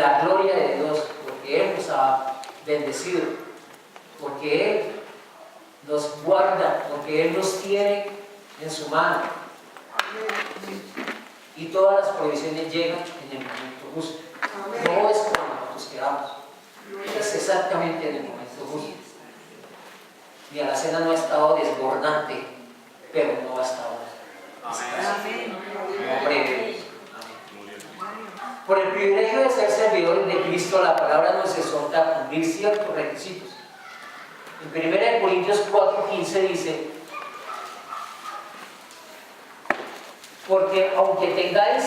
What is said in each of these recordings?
la gloria de Dios, porque Él nos ha bendecido, porque Él nos guarda, porque Él nos tiene en su mano. Y todas las provisiones llegan en el momento justo. No es como nosotros queramos, es exactamente en el momento justo. Mi alacena no ha estado desbordante, pero no ha estado breve. Por el privilegio de ser servidores de Cristo, la palabra nos exhorta a cumplir ciertos requisitos. En 1 Corintios 4:15 dice: porque aunque tengáis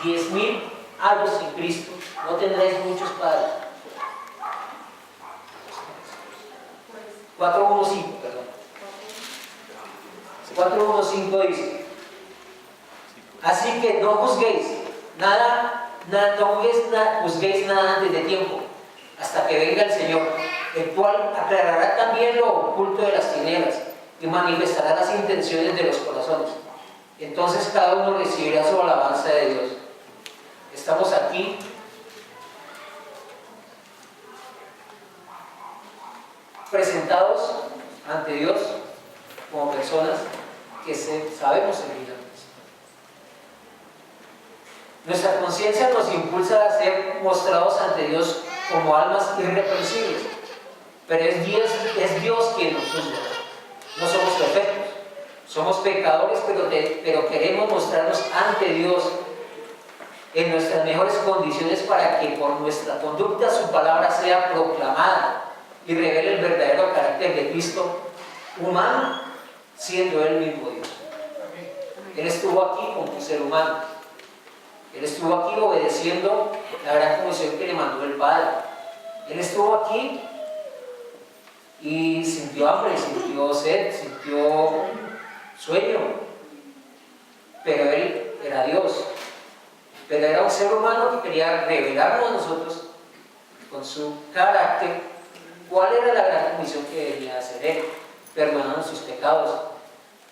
10.000 años en Cristo, no tendréis muchos padres. 4:1:5, perdón. 4:1:5 dice: así que no juzguéis nada, juzguéis nada antes de tiempo, hasta que venga el Señor, el cual aclarará también lo oculto de las tinieblas y manifestará las intenciones de los corazones. Entonces cada uno recibirá su alabanza de Dios. Estamos aquí presentados ante Dios como personas que sabemos servir a Dios. Nuestra conciencia nos impulsa a ser mostrados ante Dios como almas irreprensibles, pero es Dios quien nos juzga. No somos perfectos, somos pecadores, pero queremos mostrarnos ante Dios en nuestras mejores condiciones para que por nuestra conducta su palabra sea proclamada y revele el verdadero carácter de Cristo humano, siendo Él mismo Dios. Él estuvo aquí como un ser humano. Él estuvo aquí obedeciendo la gran comisión que le mandó el Padre. Él estuvo aquí y sintió hambre, sintió sed, sintió sueño, pero Él era Dios. Pero era un ser humano que quería revelarnos a nosotros con su carácter cuál era la gran comisión que debía hacer Él, perdonando sus pecados.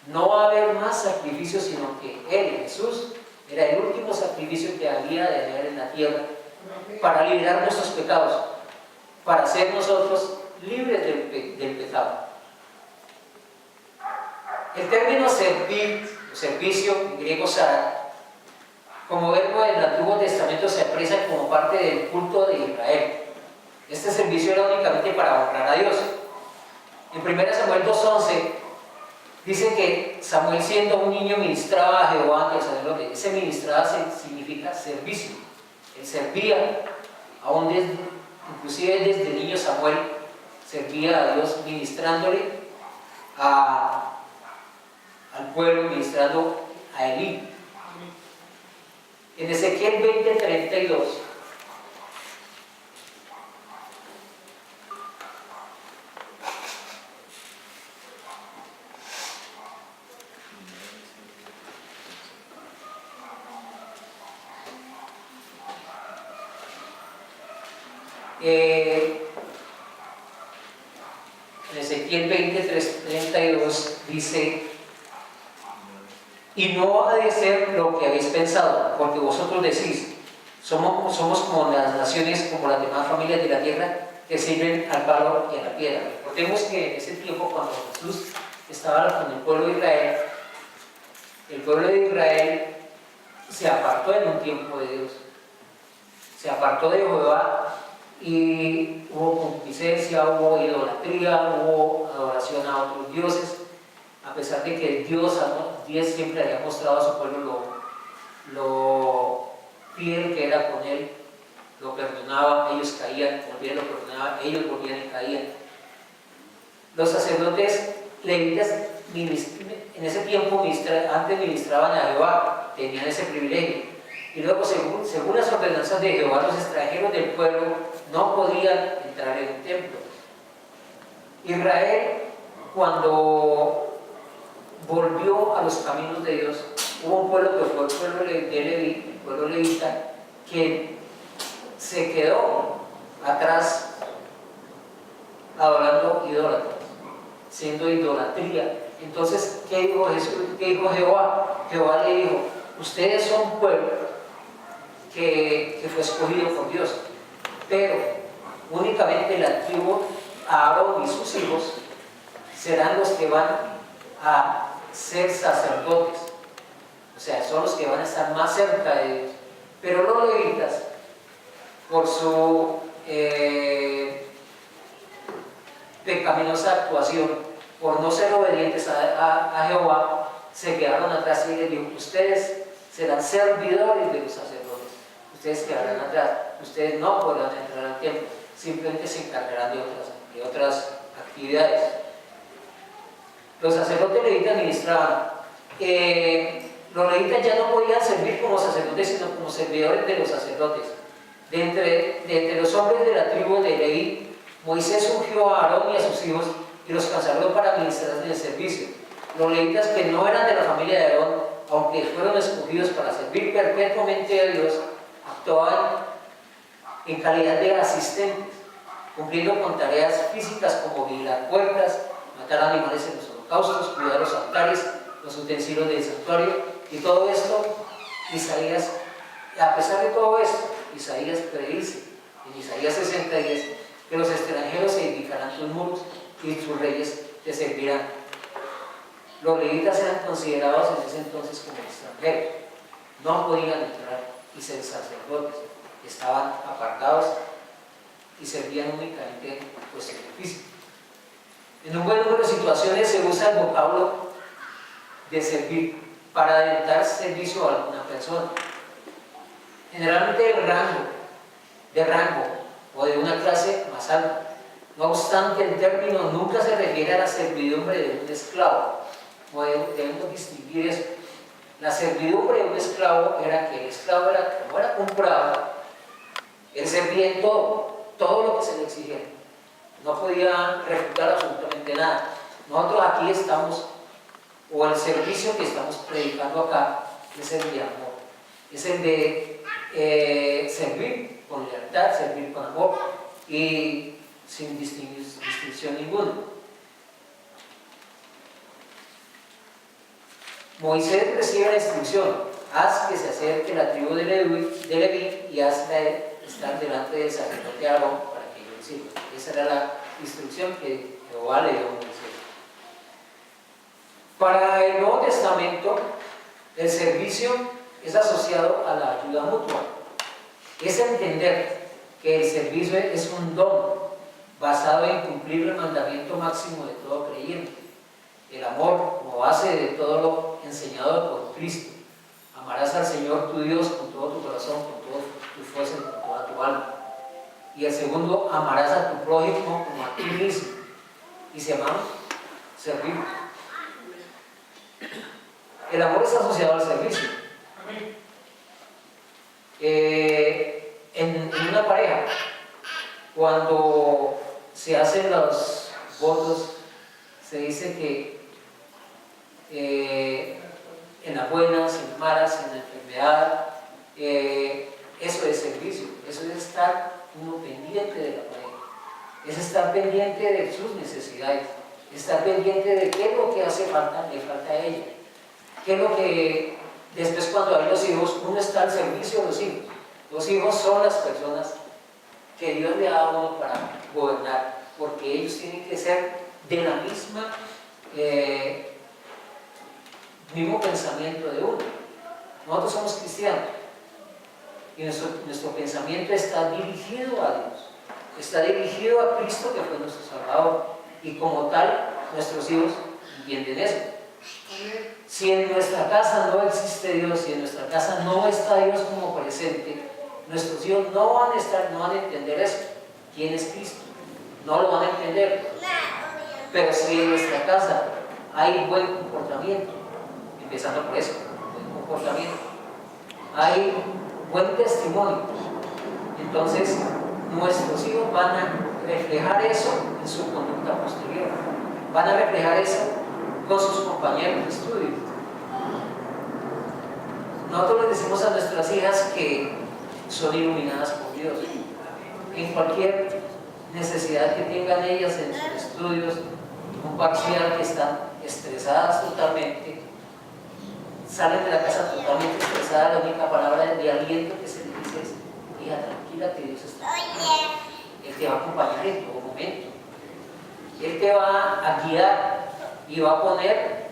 No va a haber más sacrificios, sino que Él, Jesús, era el último sacrificio que había de haber en la tierra para liberar nuestros pecados, para ser nosotros libres del pecado. El término servir, servicio, en griego sara, como verbo del Antiguo Testamento, se expresa como parte del culto de Israel. Este servicio era únicamente para honrar a Dios. En 1 Samuel 2:11 dice que Samuel, siendo un niño, ministraba a Jehová ante el sacerdote. Ese ministraba significa servicio. Él servía, inclusive desde niño Samuel servía a Dios ministrándole al pueblo, ministrando a Elí. En Ezequiel 20:32 en Ezequiel 20:32 dice: y no ha de ser lo que habéis pensado, porque vosotros decís, somos como las naciones, como las demás familias de la tierra, que sirven al palo y a la piedra. Recordemos que en ese tiempo, cuando Jesús estaba con el pueblo de Israel se apartó en un tiempo de Dios, se apartó de Jehová, y hubo concupiscencia, hubo idolatría, hubo adoración a otros dioses, a pesar de que Dios siempre había mostrado a su pueblo lo fiel que era con él, lo perdonaba, ellos caían, volvían, lo perdonaban, ellos volvían y caían. Los sacerdotes levitas en ese tiempo antes ministraban a Jehová, tenían ese privilegio, y luego según las ordenanzas de Jehová, los extranjeros del pueblo no podían entrar en el templo. Israel, cuando volvió a los caminos de Dios, hubo un pueblo que fue el pueblo de Leví, el pueblo levita, que se quedó atrás adorando idólatras, siendo idolatría. Entonces, ¿qué dijo Jesús? ¿Qué dijo Jehová? Jehová le dijo: ustedes son pueblo que fue escogido por Dios, pero únicamente la tribu Aarón y sus hijos serán los que van a ser sacerdotes, o sea, son los que van a estar más cerca de Dios. Pero los levitas, por su pecaminosa actuación, por no ser obedientes a Jehová, se quedaron atrás y les dijo: ustedes serán servidores de los sacerdotes, ustedes quedarán atrás, ustedes no podrán entrar al templo, simplemente se encargarán de otras actividades. Los sacerdotes levitas ministraban. Los levitas ya no podían servir como sacerdotes, sino como servidores de los sacerdotes. De entre los hombres de la tribu de Leví, Moisés ungió a Aarón y a sus hijos y los consagró para ministrar en el servicio. Los levitas que no eran de la familia de Aarón, aunque fueron escogidos para servir perpetuamente a Dios, actuaban en calidad de asistentes, cumpliendo con tareas físicas como vigilar puertas, matar animales en los holocaustos, cuidar los altares, los utensilios del santuario. Y todo esto, Isaías, a pesar de todo esto, Isaías predice en Isaías 60:10 que los extranjeros edificarán tus muros y sus reyes te servirán. Los levitas eran considerados en ese entonces como extranjeros, no podían entrar y ser sacerdotes, estaban apartados y servían únicamente pues sacrificio. En un buen número de situaciones se usa el vocablo de servir para dar servicio a alguna persona, generalmente de rango o de una clase más alta. No obstante, el término nunca se refiere a la servidumbre de un esclavo. Debemos distinguir eso. La servidumbre de un esclavo era que el esclavo como era comprado, él servía en todo lo que se le exigiera. No podía refutar absolutamente nada. Nosotros aquí estamos, o el servicio que estamos predicando acá, es el de amor, es el de servir con lealtad, servir con amor y sin distinción ninguna. Moisés recibe la instrucción: haz que se acerque la tribu de Leví y hazla estar delante del sacerdote Aarón para que yo le sirva. Esa era la instrucción que Jehová le dio a Moisés. Para el Nuevo Testamento, el servicio es asociado a la ayuda mutua. Es entender que el servicio es un don basado en cumplir el mandamiento máximo de todo creyente, el amor como base de todo lo enseñado por Cristo. Amarás al Señor tu Dios con todo tu corazón, con todas tus fuerzas y con toda tu alma. Y el segundo, amarás a tu prójimo como a ti mismo. Y se llama servir. El amor es asociado al servicio. En una pareja, cuando se hacen los votos, se dice que en las buenas, en las malas, en la enfermedad, eso es servicio, eso es estar uno pendiente de la pareja, es estar pendiente de sus necesidades, estar pendiente de qué es lo que hace falta, le falta a ella, qué es lo que después, cuando hay los hijos, uno está al servicio de los hijos. Los hijos son las personas que Dios le ha dado a uno para gobernar, porque ellos tienen que ser de la mismo pensamiento de uno. Nosotros somos cristianos y nuestro pensamiento está dirigido a Dios, está dirigido a Cristo, que fue nuestro Salvador, y como tal nuestros hijos entienden eso. Si en nuestra casa no existe Dios, si en nuestra casa no está Dios como presente, nuestros hijos no van a entender eso. ¿Quién es Cristo? No lo van a entender. Pero si en nuestra casa hay buen comportamiento, empezando por eso, buen comportamiento, hay buen testimonio, entonces nuestros hijos van a reflejar eso en su conducta posterior, van a reflejar eso con sus compañeros de estudio. Nosotros les decimos a nuestras hijas que son iluminadas por Dios. En cualquier necesidad que tengan ellas en sus estudios, un parcial, que están estresadas totalmente, salen de la casa totalmente estresadas, la única palabra de aliento que se les dice hija, tranquila que Dios está contigo. Él te va a acompañar en todo momento. Él te va a guiar y va a poner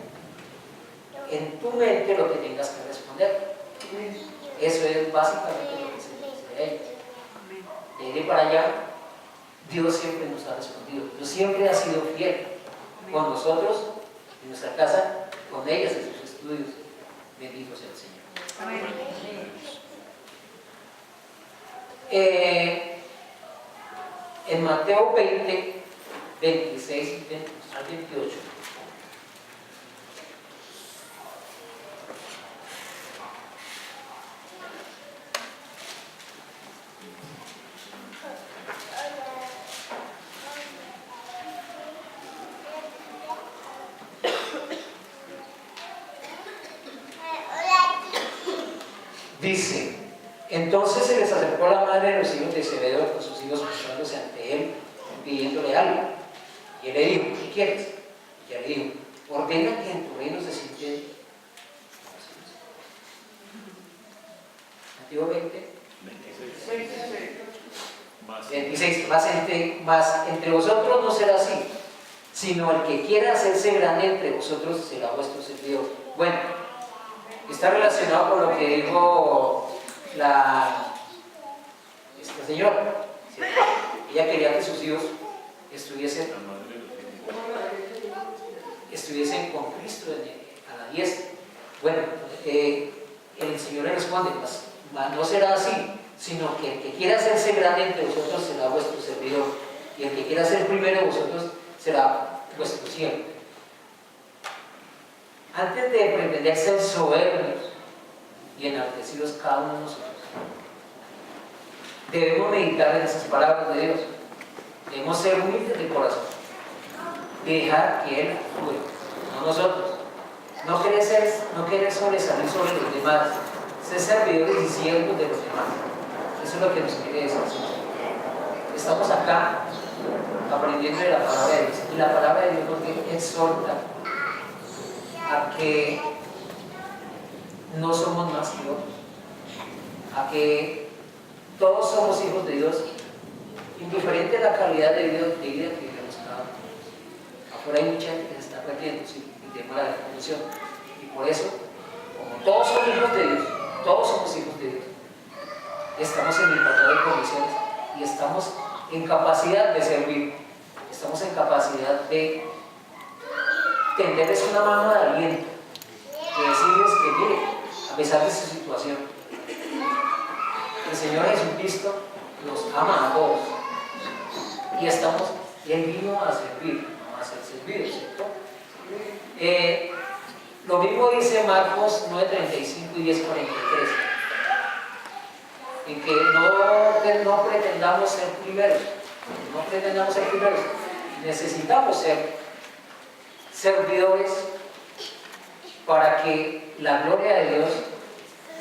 en tu mente lo que tengas que responder. Eso es básicamente lo que se dice a ella. De ahí para allá, Dios siempre nos ha respondido. Dios siempre ha sido fiel con nosotros, en nuestra casa, con ellas en sus estudios. Bendito sea el Señor. Amén. En Mateo 20, 26 al 28. Dice, entonces se les acercó la madre de los hijos de Zebedeo con sus hijos mostrándose ante él, pidiéndole algo. Y él le dijo, ¿qué quieres? Y ella le dijo, ordena que en tu reino se sienten. Mateo 20, 26, más entre vosotros no será así, sino el que quiera hacerse grande entre vosotros será vuestro servidor. Bueno, está relacionado con lo que dijo esta señora. ¿Sí? Ella quería que sus hijos estuviesen con Cristo a la diestra. Bueno, el Señor le responde, mas no será así, sino que el que quiera hacerse grande entre vosotros será vuestro servidor, y el que quiera ser primero de vosotros será vuestro siervo. Antes de pretender ser soberbios y enaltecidos cada uno de nosotros, debemos meditar en esas palabras de Dios. Debemos ser humildes de corazón y dejar que Él actúe, no nosotros. No querer sobresalir sobre los demás, ser servidores y siervos de los demás. Eso es lo que nos quiere decir el Señor. Estamos acá aprendiendo de la palabra de Dios, y la palabra de Dios nos exhorta a que no somos más que otros, a que todos somos hijos de Dios, indiferente a la calidad de vida que vivimos cada uno. Afuera hay mucha gente que se está perdiendo, ¿sí? El tema de la condición. Y por eso, como todos somos hijos de Dios, todos somos hijos de Dios, estamos en libertad de condiciones y estamos en capacidad de servir, estamos en capacidad de tenderles una mano de aliento, de decirles que mire, a pesar de su situación, el Señor Jesucristo nos ama a todos y Él vino a servir, no a ser servido, ¿cierto? Lo mismo dice Marcos 9:35 y 10:43, en que no pretendamos ser primeros, necesitamos ser servidores para que la gloria de Dios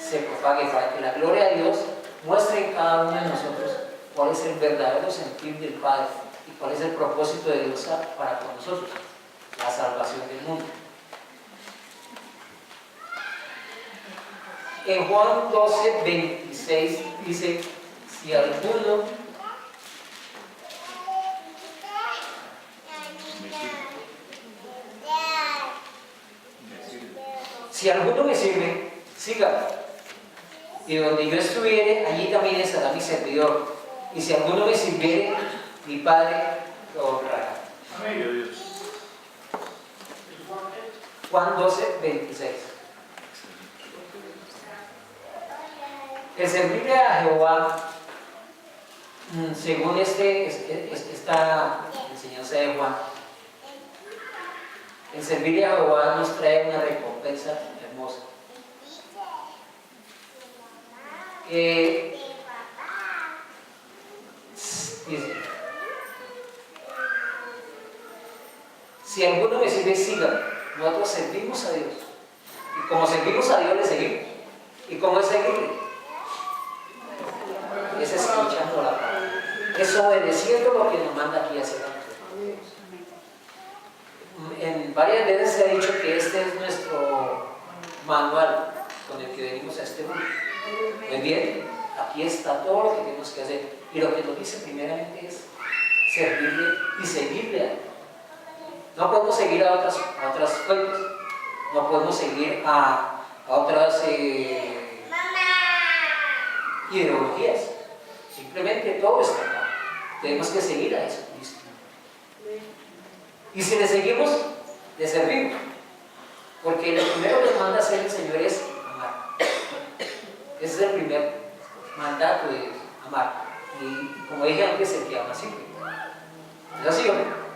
se propague, para que la gloria de Dios muestre en cada uno de nosotros cuál es el verdadero sentir del Padre y cuál es el propósito de Dios para con nosotros, la salvación del mundo. En Juan 12:26 dice, si alguno me sirve, sígame. Y donde yo estuviere, allí también estará mi servidor. Y si alguno me sirviere, mi Padre lo honrará. Amén. Juan 12:26. El servirle a Jehová, según esta enseñanza de Juan, el servirle a Jehová nos trae una recompensa hermosa. Dice, si alguno me sirve, sígame. Nosotros servimos a Dios. Y como servimos a Dios, le seguimos. ¿Y cómo es seguirle? Es escuchando la palabra. Es obedeciendo lo que nos manda aquí a hacer a nosotros. En varias veces se ha dicho que este es nuestro manual con el que venimos a este mundo. Muy bien, aquí está todo lo que tenemos que hacer. Y lo que nos dice primeramente es servirle y seguirle a Él. No podemos seguir a otras fuentes, no podemos seguir a otras ideologías. Simplemente todo está acá. Tenemos que seguir a Jesucristo. Y si le seguimos, le servimos. Porque lo primero que nos manda a hacer el Señor es amar. Ese es el primer mandato de Dios, amar. Y como dije antes, el que ama sirve. ¿Es así o no?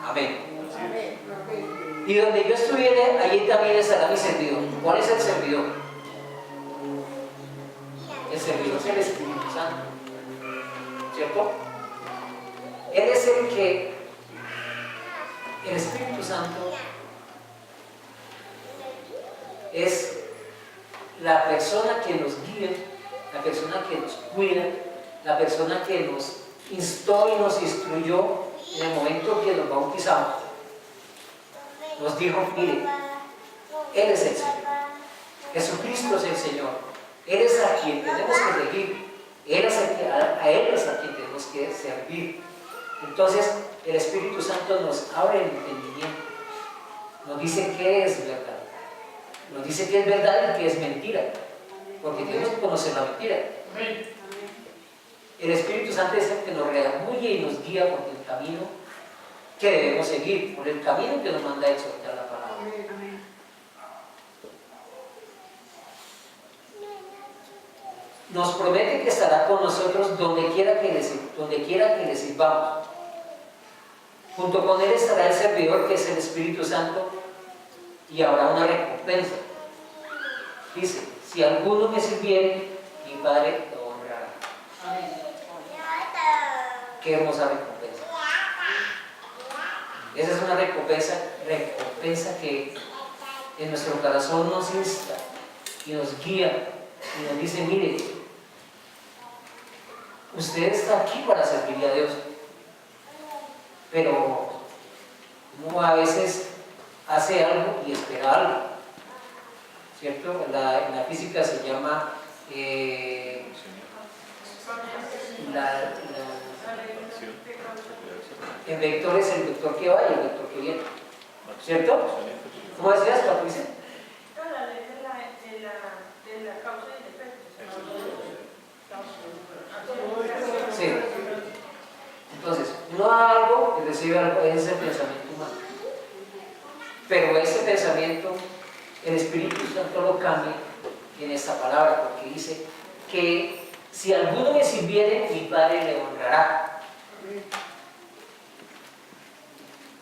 Amén. Y donde yo estuviere, allí también estará mi servidor. ¿Cuál es el servidor? El servidor es el Espíritu Santo. ¿Cierto? Él es el Espíritu Santo es la persona que nos guía, la persona que nos cuida, la persona que nos instó y nos instruyó en el momento que nos bautizamos. Nos dijo, mire, Él es el Señor, Jesucristo es el Señor, Él es a quien tenemos que seguir, a Él es a quien tenemos que servir. Entonces el Espíritu Santo nos abre el entendimiento, nos dice qué es verdad, nos dice qué es verdad y qué es mentira, porque tenemos que conocer la mentira. El Espíritu Santo es el que nos redarguye y nos guía por el camino que debemos seguir, por el camino que nos manda a exhortar la palabra. Nos promete que estará con nosotros donde quiera que le sirvamos. Junto con Él estará el servidor, que es el Espíritu Santo, y habrá una recompensa. Dice, si alguno me sirviere, mi Padre lo honrará. Qué hermosa recompensa. Esa es una recompensa que en nuestro corazón nos insta y nos guía y nos dice, mire, usted está aquí para servirle a Dios, pero uno a veces hace algo y espera algo, ¿cierto? En la física se llama el vector es el vector que va y el vector que viene, ¿cierto? ¿Cómo decías, Patricia? La ley de la causa y el efecto. Sí. Entonces, uno da algo y recibe algo, ese es el pensamiento humano. Pero ese pensamiento, el Espíritu Santo lo cambia en esta palabra, porque dice que si alguno me sirviere, mi Padre le honrará.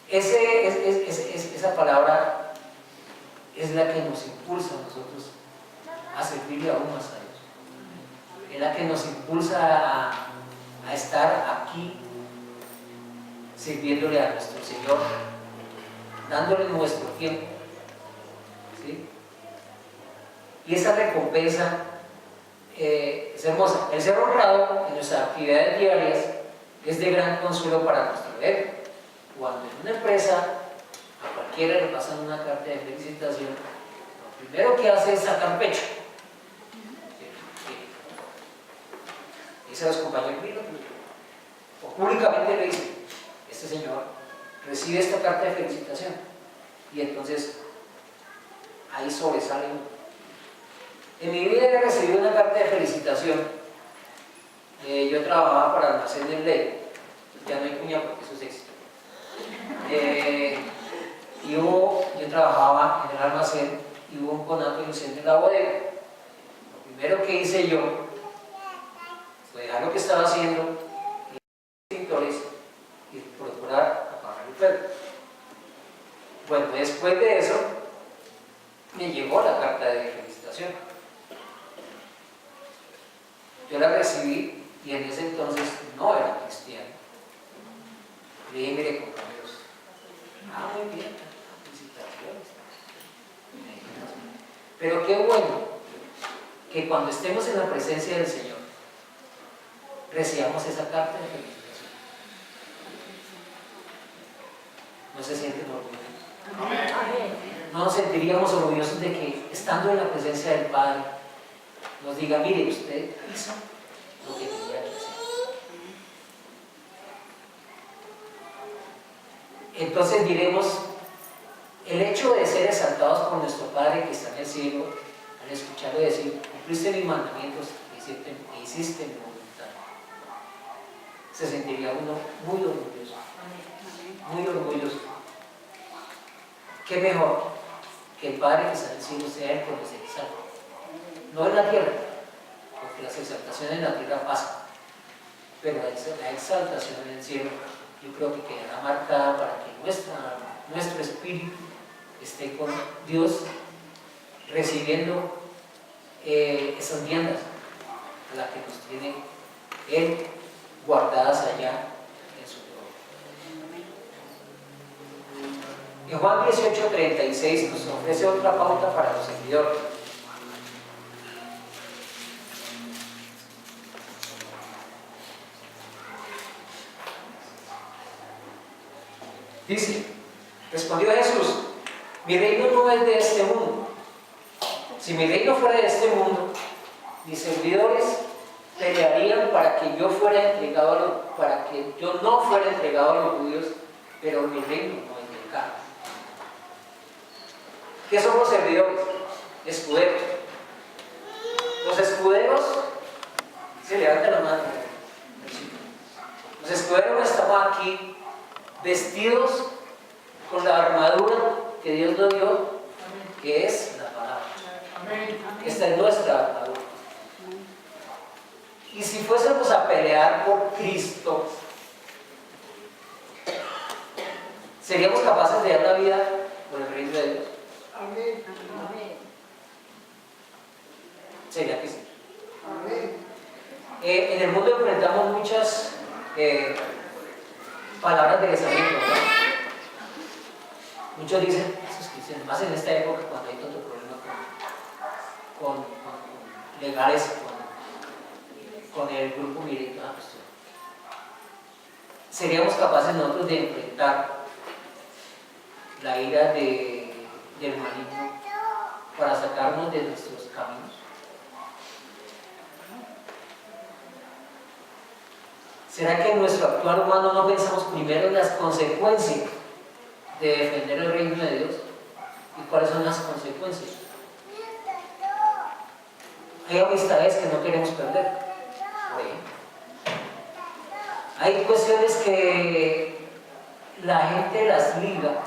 Esa palabra es la que nos impulsa a nosotros a servirle aún más a Dios. Es la que nos impulsa a estar aquí sirviéndole a nuestro Señor, dándole nuestro tiempo. ¿Sí? Y esa recompensa es hermosa. El ser honrado en nuestras actividades diarias es de gran consuelo para nuestro ego. Cuando en una empresa a cualquiera le pasan una carta de felicitación, lo primero que hace es sacar pecho. Dice a los compañeros, o públicamente le dice, este señor recibe esta carta de felicitación, y entonces ahí sobresale uno. En mi vida he recibido una carta de felicitación. Yo trabajaba para Almacén del Ley, ya no hay cuña porque eso es éxito. Yo trabajaba en el almacén y hubo un conato de incendio en la bodega. Lo primero que hice yo fue dejar lo que estaba haciendo, ir a los extintores y procurar apagar el fuego. Bueno, después de eso me llegó la carta de felicitación. Yo la recibí y en ese entonces no era cristiano. Le dije, mire, compañeros, muy bien, felicitaciones. Pero qué bueno que cuando estemos en la presencia del Señor recibamos esa carta de felicitación. ¿No se sienten orgullosos? No nos sentiríamos orgullosos de que estando en la presencia del Padre nos diga, mire, usted hizo lo que tenía que hacer. Entonces diremos, el hecho de ser exaltados por nuestro Padre que está en el cielo, al escucharlo decir, cumpliste mis mandamientos e hiciste mi voluntad, se sentiría uno muy orgulloso, muy orgulloso. ¿Qué mejor que el Padre que está en el cielo sea el que nos exalta? No en la tierra, porque las exaltaciones en la tierra pasan, pero la exaltación en el cielo yo creo que quedará marcada para que nuestro espíritu esté con Dios recibiendo esas viandas a las que nos tiene Él guardadas allá en su gloria. En Juan 18:36 nos ofrece otra pauta para los seguidores. Dice, respondió Jesús, mi reino no es de este mundo. Si mi reino fuera de este mundo, mis servidores pelearían para que yo no fuera entregado a los judíos, pero mi reino no es de acá. ¿Qué son los servidores? Escuderos. Los escuderos, se levanta la mano. Los escuderos estamos aquí vestidos con la armadura que Dios nos dio, que es la palabra. Esta es nuestra armadura. Y si fuésemos a pelear por Cristo, ¿seríamos capaces de dar la vida por el reino de Dios? Sería que sí. En el mundo enfrentamos muchas palabras de desaliento, ¿no? Muchos dicen, esos cristianos, más en esta época cuando hay tanto problema con legales, con el grupo Mireto, ¿seríamos capaces nosotros de enfrentar la ira del maligno para sacarnos de nuestros caminos? ¿Será que en nuestro actual humano no pensamos primero en las consecuencias de defender el reino de Dios? ¿Y cuáles son las consecuencias? Hay amistades que no queremos perder. Hay cuestiones que la gente las liga,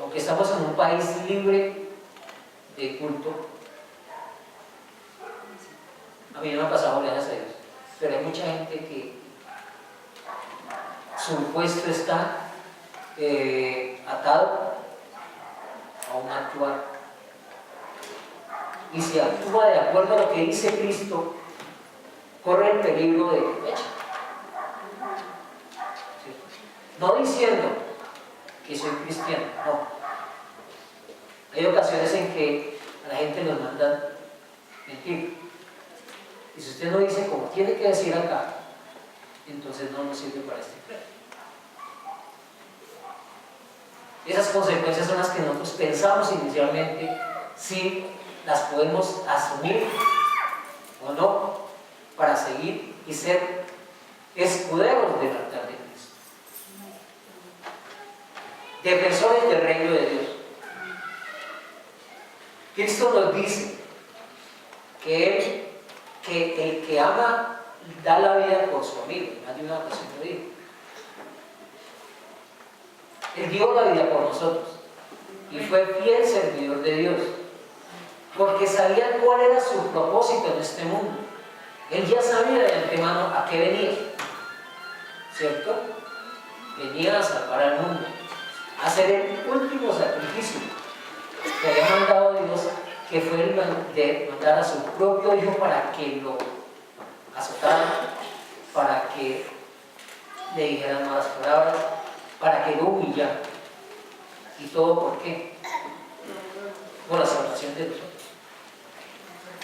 aunque estamos en un país libre de culto. A mí no me ha pasado, gracias a Dios, pero hay mucha gente que su puesto está atado a un actuar, y si actúa de acuerdo a lo que dice Cristo, corre el peligro de fecha. No diciendo que soy cristiano, no. Hay ocasiones en que a la gente nos mandan mentir. Y si usted no dice como tiene que decir acá, entonces no nos sirve para este pleno. Esas consecuencias son las que nosotros pensamos inicialmente si las podemos asumir o no para seguir y ser escuderos del altar de Cristo, defensores del reino de Dios. Cristo nos dice que el que ama da la vida por su amigo. Más de una ocasión lo dijo. Él dio la vida por nosotros y fue fiel servidor de Dios porque sabía cuál era su propósito en este mundo. Él ya sabía de antemano a qué venía, ¿cierto? Venía a salvar al mundo, a hacer el último sacrificio que había mandado Dios, que fue el de mandar a su propio hijo para que lo azotara, para que le dijeran malas palabras, para que lo humillara. ¿Y todo por qué? Por la salvación de nosotros,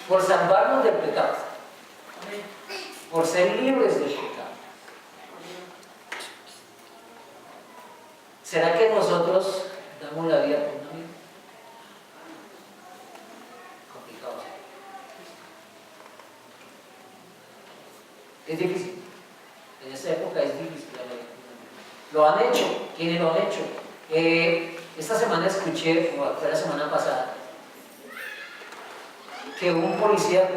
por salvarnos del pecado, por ser libres del pecado. ¿Será que nosotros damos la vida por un amigo? Complicado. Es difícil. En esta época es difícil. Lo han hecho. ¿Quiénes lo han hecho? Esta semana escuché, o fue la semana pasada, que un policía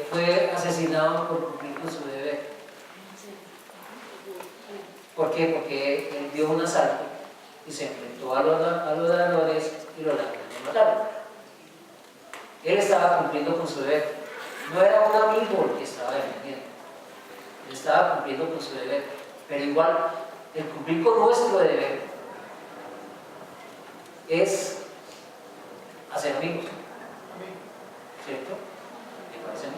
fue asesinado por cumplir con su deber. ¿Por qué? Porque él dio un asalto y se enfrentó a los ladrones y los ladrones lo mataron. Él estaba cumpliendo con su deber. No era un amigo el que estaba defendiendo. Él estaba cumpliendo con su deber. Pero igual, el cumplir con nuestro deber es hacer amigos. ¿Cierto? ¿Me parece a mí?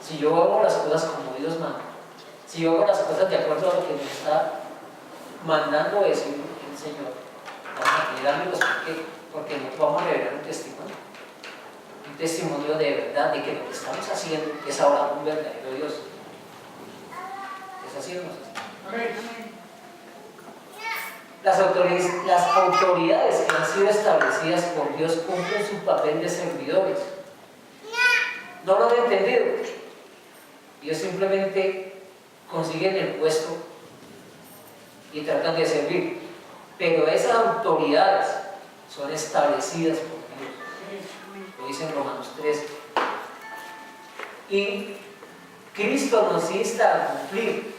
Si yo hago las cosas como Dios manda, si yo hago las cosas de acuerdo a lo que me está mandando decir el Señor, vamos a tener amigos. ¿Por qué? Porque nos vamos a revelar un testimonio de verdad, de que lo que estamos haciendo es ahora un verdadero Dios. Es así o no es así. Amén. Las autoridades que han sido establecidas por Dios cumplen su papel de servidores. No lo han entendido. Ellos simplemente consiguen el puesto y tratan de servir. Pero esas autoridades son establecidas por Dios. Lo dice en Romanos 13. Y Cristo nos insta a cumplir.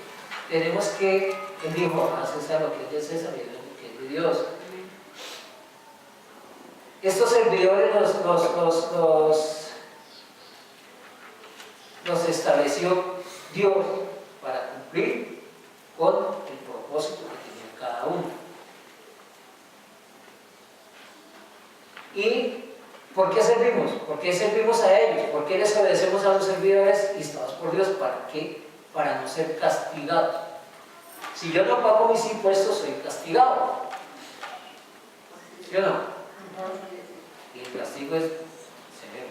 Tenemos que, Él dijo, a César lo que es de César y lo que es de Dios. Estos servidores los estableció Dios para cumplir con el propósito que tenía cada uno. ¿Y por qué servimos? ¿Por qué servimos a ellos? ¿Por qué les obedecemos a los servidores instados por Dios? ¿Para qué? Para no ser castigados. Si yo no pago mis impuestos, soy castigado. ¿Sí o no? Y el castigo es severo.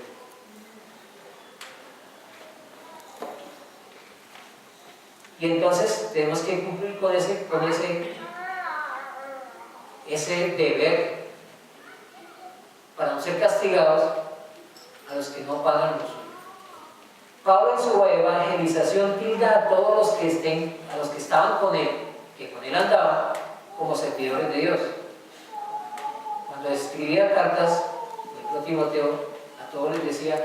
Y entonces tenemos que cumplir con ese deber para no ser castigados a los que no pagan lo suyo. Pablo en su evangelización tilda a todos los que estaban con él, que con él andaban, como servidores de Dios. Cuando escribía cartas, por ejemplo Timoteo, a todos les decía,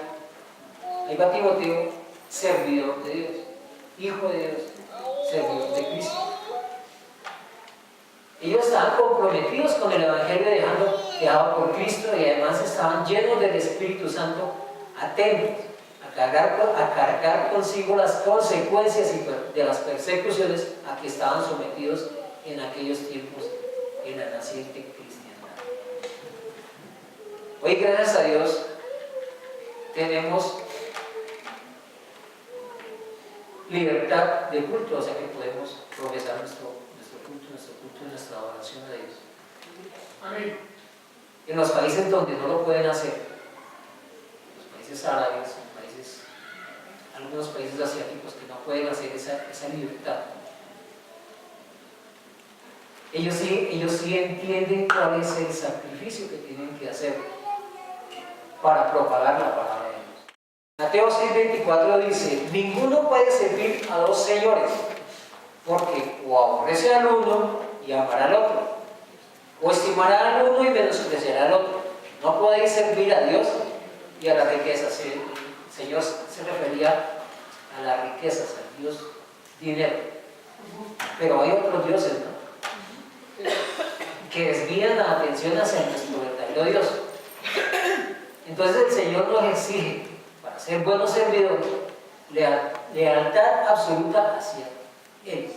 ahí va Timoteo, servidor de Dios, hijo de Dios, servidor de Cristo. Ellos estaban comprometidos con el evangelio dejado por Cristo y además estaban llenos del Espíritu Santo, atentos a cargar consigo las consecuencias de las persecuciones a que estaban sometidos en aquellos tiempos en la naciente cristiandad. Hoy, gracias a Dios, tenemos libertad de culto, o sea que podemos profesar nuestro culto y nuestra adoración a Dios. Amén. En los países donde no lo pueden hacer, los países árabes, algunos países asiáticos que no pueden hacer esa libertad, ellos sí entienden cuál es el sacrificio que tienen que hacer para propagar la palabra de Dios. Mateo 6:24 dice, ninguno puede servir a dos señores, porque o aborrece al uno y amará al otro, o estimará al uno y menospreciará al otro. No podéis servir a Dios y a las riquezas. El Señor se refería a las riquezas, al Dios dinero. Pero hay otros dioses, ¿no?, que desvían la atención hacia nuestro verdadero Dios. Entonces el Señor nos exige, para ser buenos servidores, lealtad absoluta hacia Él.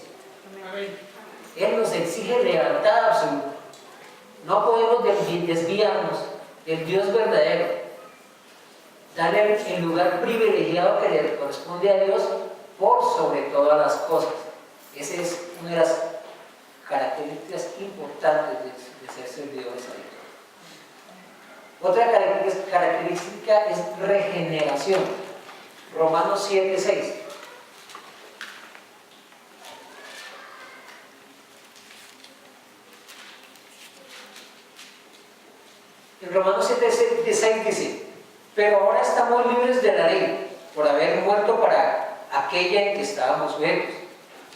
Él nos exige lealtad absoluta. No podemos desviarnos del Dios verdadero, darle el lugar privilegiado que le corresponde a Dios por sobre todas las cosas. Esa es una de las características importantes de ser servidores a Dios. Otra característica es regeneración. Romanos 7:6. En Romanos 7:6 dice, pero ahora estamos libres de la ley, por haber muerto para aquella en que estábamos sujetos,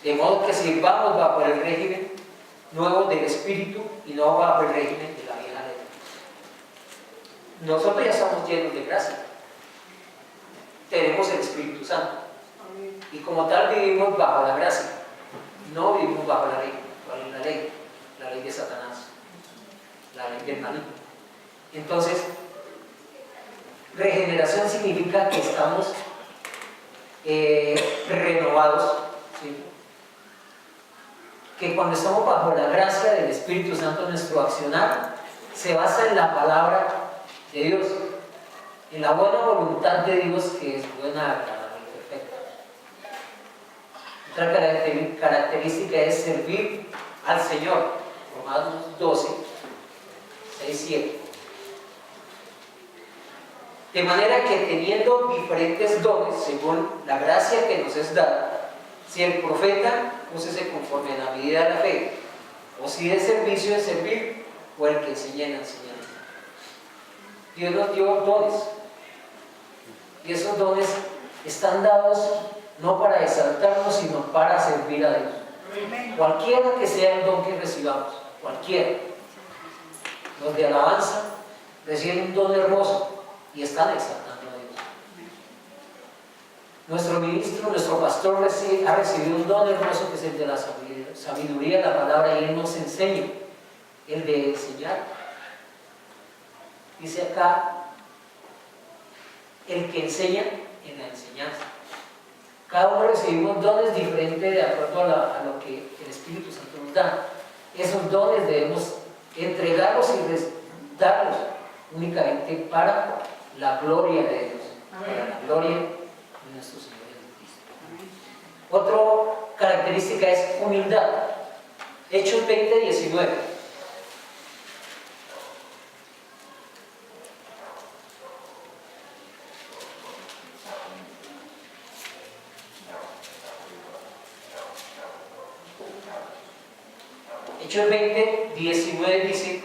de modo que sirvamos bajo el régimen nuevo del Espíritu y no bajo el régimen de la vieja ley. Nosotros ya estamos llenos de gracia, tenemos el Espíritu Santo y como tal vivimos bajo la gracia, no vivimos bajo la ley. ¿Cuál es la ley? La ley de Satanás, la ley del maligno. Entonces, regeneración significa que estamos renovados, ¿sí? Que cuando estamos bajo la gracia del Espíritu Santo, nuestro accionar se basa en la palabra de Dios, en la buena voluntad de Dios, que es buena, agradable y perfecta. Otra característica es servir al Señor. Romanos 12, 6, 7. De manera que teniendo diferentes dones según la gracia que nos es dada, si el profeta, úsese conforme a la medida de la fe, o si de servicio en servir, o el que enseña en enseñar. Dios nos dio dones, y esos dones están dados no para exaltarnos, sino para servir a Dios. Cualquiera que sea el don que recibamos, cualquiera. Los de alabanza reciben un don hermoso y están exaltando a Dios. Nuestro ministro, nuestro pastor ha recibido un don hermoso que es el de la sabiduría de la palabra, y él nos enseña, el de enseñar. Dice acá, el que enseña en la enseñanza. Cada uno recibimos dones diferentes de acuerdo a lo que el Espíritu Santo nos da. Esos dones debemos entregarlos y darlos únicamente para la gloria de Dios, para la gloria de nuestro Señor Jesucristo. Otra característica es humildad. Hechos 20, 19. Hechos 20, 19 dice: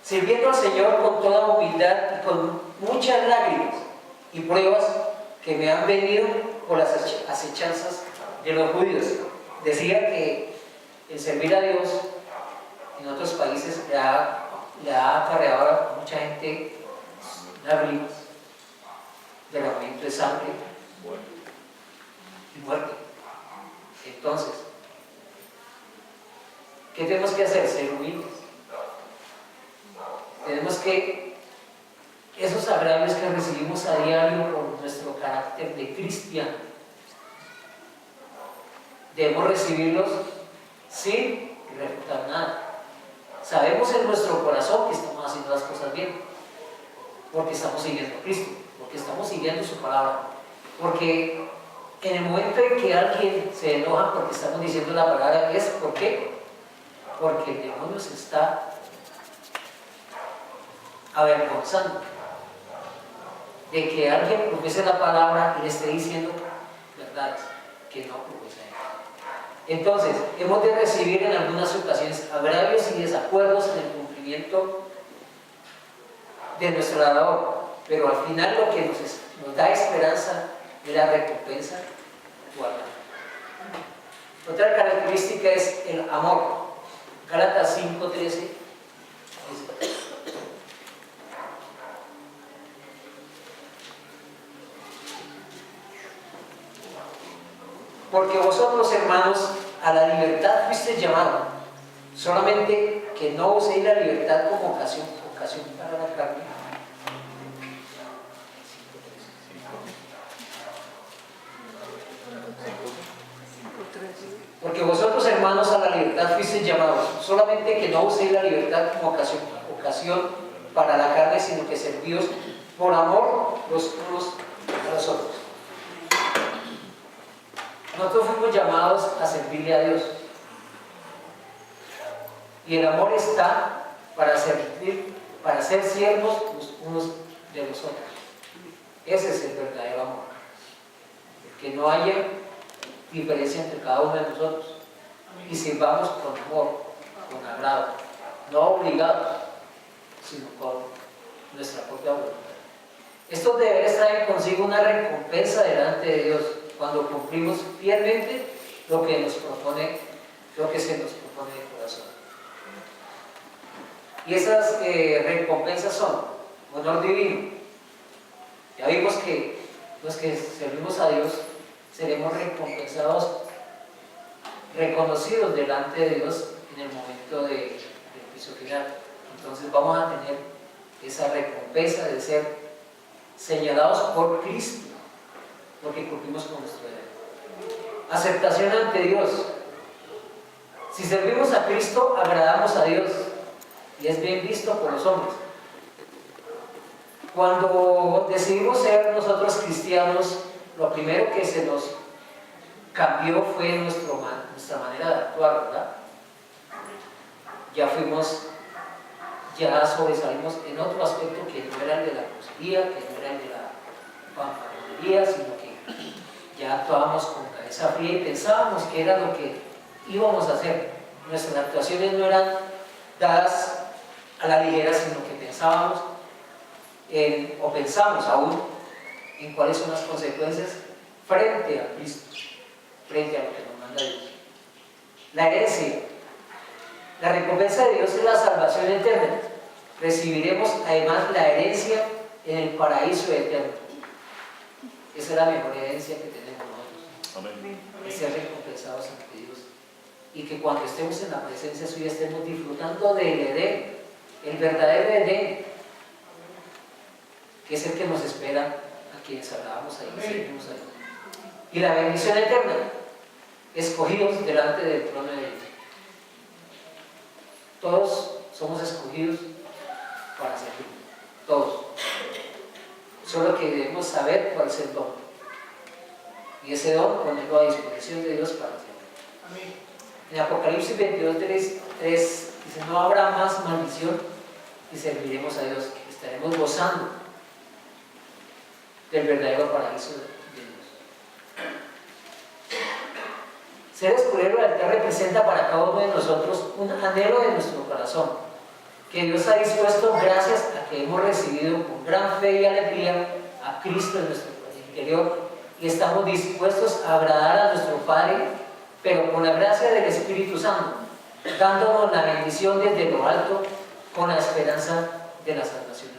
sirviendo al Señor con toda humildad y con muchas lágrimas y pruebas que me han venido por las acechanzas de los judíos. Decía que el servir a Dios en otros países le ha acarreado a mucha gente lágrimas, derramamiento de sangre y muerte. Entonces, ¿qué tenemos que hacer? Ser humildes. Tenemos que, esos agravios que recibimos a diario por nuestro carácter de cristiano, debemos recibirlos sin refutar nada. Sabemos en nuestro corazón que estamos haciendo las cosas bien, porque estamos siguiendo a Cristo, porque estamos siguiendo su palabra, porque en el momento en que alguien se enoja porque estamos diciendo la palabra, es ¿por qué? Porque el demonio se está avergonzando de que alguien profese la palabra y le esté diciendo verdades que no profesa él. Entonces, hemos de recibir en algunas ocasiones agravios y desacuerdos en el cumplimiento de nuestra labor, pero al final lo que nos da esperanza es la recompensa guardada. Otra característica es el amor. Gálatas 5:13 dice: porque vosotros, hermanos, a la libertad fuisteis llamados, solamente que no uséis la libertad como ocasión para la carne. Porque vosotros, hermanos, a la libertad fuisteis llamados, solamente que no uséis la libertad como ocasión para la carne, sino que servíos por amor los unos a los otros. Nosotros fuimos llamados a servirle a Dios. Y el amor está para servir, para ser siervos los unos de los otros. Ese es el verdadero amor. Que no haya diferencia entre cada uno de nosotros. Y sirvamos con amor, con agrado, no obligados, sino con nuestra propia voluntad. Estos deberes traen consigo una recompensa delante de Dios cuando cumplimos fielmente lo que se nos propone de corazón. Y esas recompensas son honor divino. Ya vimos que los que servimos a Dios seremos recompensados, reconocidos delante de Dios en el momento del juicio final. Entonces vamos a tener esa recompensa de ser señalados por Cristo, porque cumplimos con nuestro deber. Aceptación ante Dios. Si servimos a Cristo, agradamos a Dios y es bien visto por los hombres. Cuando decidimos ser nosotros cristianos, lo primero que se nos cambió fue nuestra manera de actuar, ¿verdad? Ya sobresalimos en otro aspecto que no era el de la grosería, que no era el de la fanfarronería, sino que ya actuábamos con cabeza fría y pensábamos que era lo que íbamos a hacer. Nuestras actuaciones no eran dadas a la ligera, sino que pensamos aún en cuáles son las consecuencias frente a Cristo, frente a lo que nos manda Dios. La herencia. La recompensa de Dios es la salvación eterna. Recibiremos además la herencia en el paraíso eterno. Esa es la mejor herencia que tenemos nosotros. Amén. Es ser recompensados ante Dios. Y que cuando estemos en la presencia suya estemos disfrutando del Edén, el verdadero Edén, que es el que nos espera a quienes hablábamos ahí, seguimos ahí. Y la bendición eterna, escogidos delante del trono de Dios. Todos somos escogidos para servir, todos. Solo que debemos saber cuál es el don. Y ese don ponerlo a disposición de Dios para servir. Amén. En Apocalipsis 22:3 dice: no habrá más maldición y serviremos a Dios. Estaremos gozando del verdadero paraíso de Dios. Ser escudero del altar representa para cada uno de nosotros un anhelo de nuestro corazón, que Dios ha dispuesto gracias a que hemos recibido con gran fe y alegría a Cristo en nuestro interior y estamos dispuestos a agradar a nuestro Padre, pero con la gracia del Espíritu Santo, dándonos la bendición desde lo alto con la esperanza de la salvación.